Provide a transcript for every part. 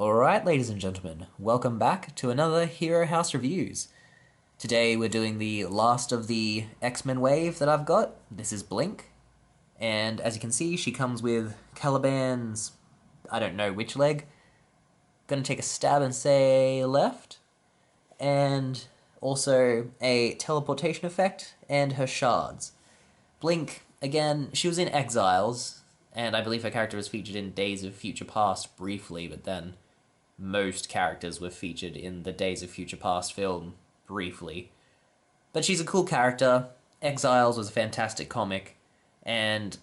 Alright, ladies and gentlemen, welcome back to another Hero House Reviews. Today we're doing the last of the X-Men wave that I've got. This is Blink, and as you can see, she comes with Caliban's, I don't know which leg. Gonna take a stab and say left, and also a teleportation effect and her shards. Blink, again, she was in Exiles, and I believe her character was featured in Days of Future Past briefly, but then most characters were featured in the Days of Future Past film briefly. But she's a cool character. Exiles was a fantastic comic, and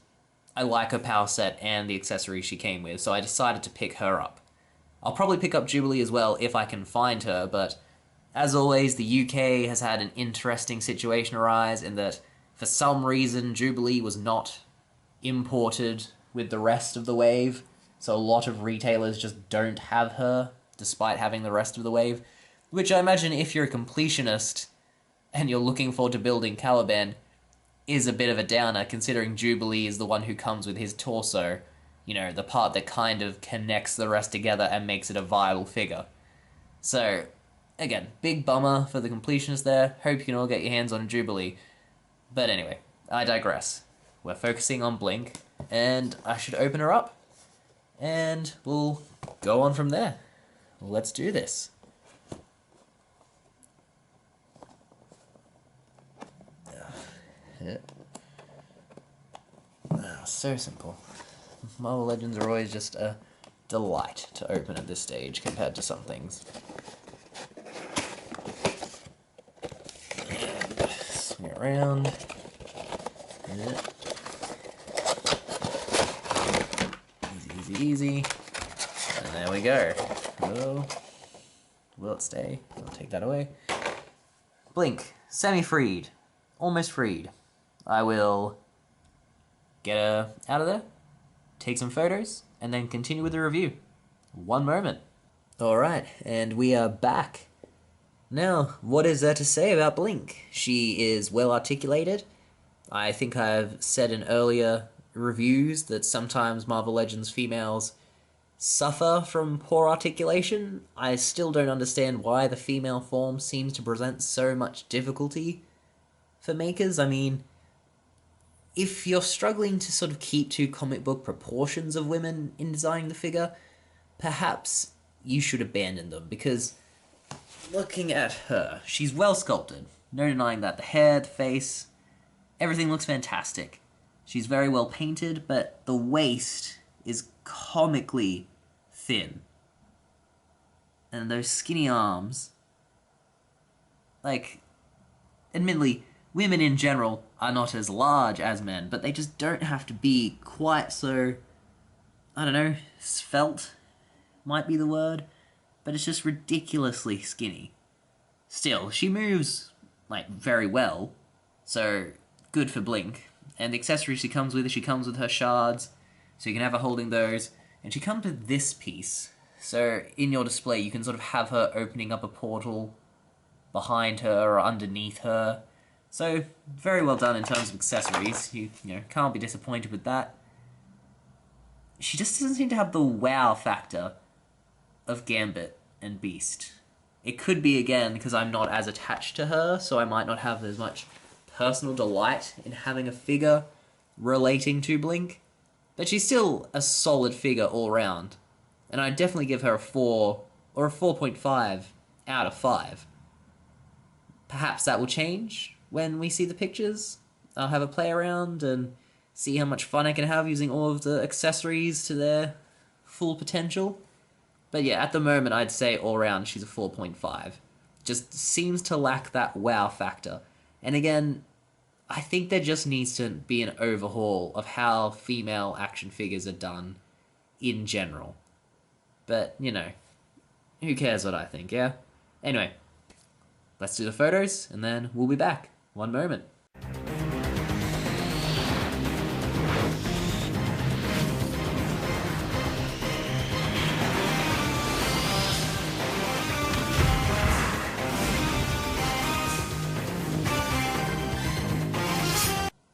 I like her power set and the accessories she came with, so I decided to pick her up. I'll probably pick up Jubilee as well if I can find her, but as always, the UK has had an interesting situation arise in that for some reason Jubilee was not imported with the rest of the wave, so a lot of retailers just don't have her, despite having the rest of the wave, which I imagine if you're a completionist and you're looking forward to building Caliban is a bit of a downer, considering Jubilee is the one who comes with his torso, you know, the part that kind of connects the rest together and makes it a viable figure. So, again, big bummer for the completionists there. Hope you can all get your hands on Jubilee. But anyway, I digress. We're focusing on Blink, and I should open her up, and we'll go on from there. Let's do this. So simple. Marvel Legends are always just a delight to open at this stage compared to some things. And swing it around. Easy, easy. And there we go. Will it stay? I'll take that away. Blink. Semi-freed. Almost freed. I will get her out of there, take some photos, and then continue with the review. One moment. Alright, and we are back. Now, what is there to say about Blink? She is well articulated. I think I've said in earlier reviews that sometimes Marvel Legends females suffer from poor articulation. I still don't understand why the female form seems to present so much difficulty for makers. I mean, if you're struggling to sort of keep to comic book proportions of women in designing the figure, perhaps you should abandon them, because looking at her, she's well sculpted. No denying that. The hair, the face, everything looks fantastic. She's very well painted, but the waist is comically thin. And those skinny arms, like, admittedly, women in general are not as large as men, but they just don't have to be quite so, I don't know, svelte might be the word, but it's just ridiculously skinny. Still, she moves, like, very well, so good for Blink. And the accessories she comes with her shards, so you can have her holding those, and she comes with this piece. So in your display, you can sort of have her opening up a portal behind her or underneath her. So, very well done in terms of accessories. You know, can't be disappointed with that. She just doesn't seem to have the wow factor of Gambit and Beast. It could be, again, because I'm not as attached to her, so I might not have as much personal delight in having a figure relating to Blink. But she's still a solid figure all round. And I'd definitely give her a 4 or a 4.5 out of 5. Perhaps that will change when we see the pictures. I'll have a play around and see how much fun I can have using all of the accessories to their full potential. But yeah, at the moment I'd say all around she's a 4.5. Just seems to lack that wow factor. And again, I think there just needs to be an overhaul of how female action figures are done in general. But, you know, who cares what I think, yeah? Anyway, let's do the photos, and then we'll be back. One moment.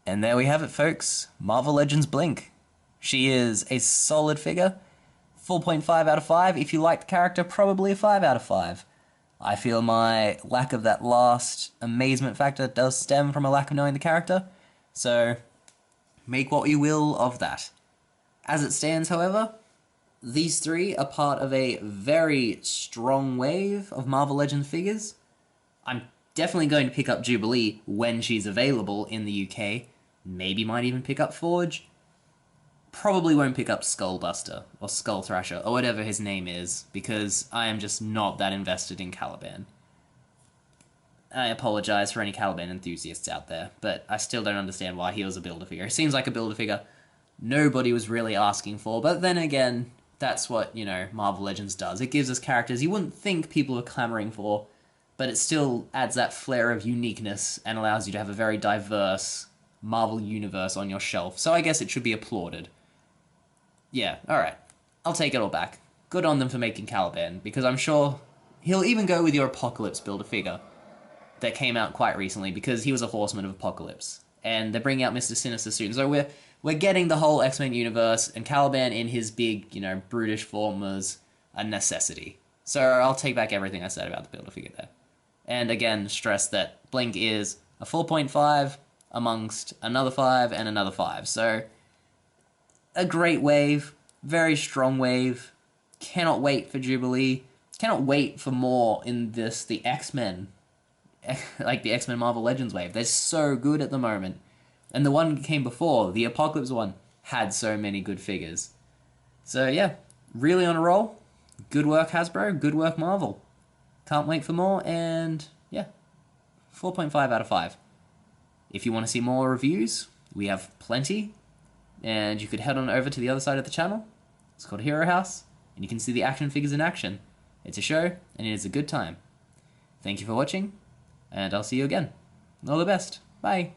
And there we have it, folks. Marvel Legends Blink. She is a solid figure. 4.5 out of 5. If you like the character, probably a 5 out of 5. I feel my lack of that last amazement factor does stem from a lack of knowing the character, so make what you will of that. As it stands, however, these three are part of a very strong wave of Marvel Legends figures. I'm definitely going to pick up Jubilee when she's available in the UK. Maybe might even pick up Forge. Probably won't pick up Skullbuster or Skull Thrasher or whatever his name is, because I am just not that invested in Caliban. I apologize for any Caliban enthusiasts out there, but I still don't understand why he was a Build-A-Figure. It seems like a Build-A-Figure nobody was really asking for, but then again, that's what, Marvel Legends does. It gives us characters you wouldn't think people are clamoring for, but it still adds that flair of uniqueness and allows you to have a very diverse Marvel universe on your shelf, so I guess it should be applauded. Yeah, alright. I'll take it all back. Good on them for making Caliban, because I'm sure he'll even go with your Apocalypse Build-A-Figure that came out quite recently, because he was a Horseman of Apocalypse. And they're bringing out Mr. Sinister soon, so we're getting the whole X-Men universe, and Caliban in his big, brutish form was a necessity. So I'll take back everything I said about the Build-A-Figure there. And again, stress that Blink is a 4.5 amongst another 5 and another 5, so a great wave, very strong wave. Cannot wait for Jubilee. Cannot wait for more in the X-Men, like the X-Men Marvel Legends wave. They're so good at the moment. And the one that came before, the Apocalypse one, had so many good figures. So yeah, really on a roll. Good work, Hasbro. Good work, Marvel. Can't wait for more, and yeah, 4.5 out of 5. If you want to see more reviews, we have plenty. And you could head on over to the other side of the channel. It's called Hero House, and you can see the action figures in action. It's a show, and it is a good time. Thank you for watching, and I'll see you again. All the best. Bye.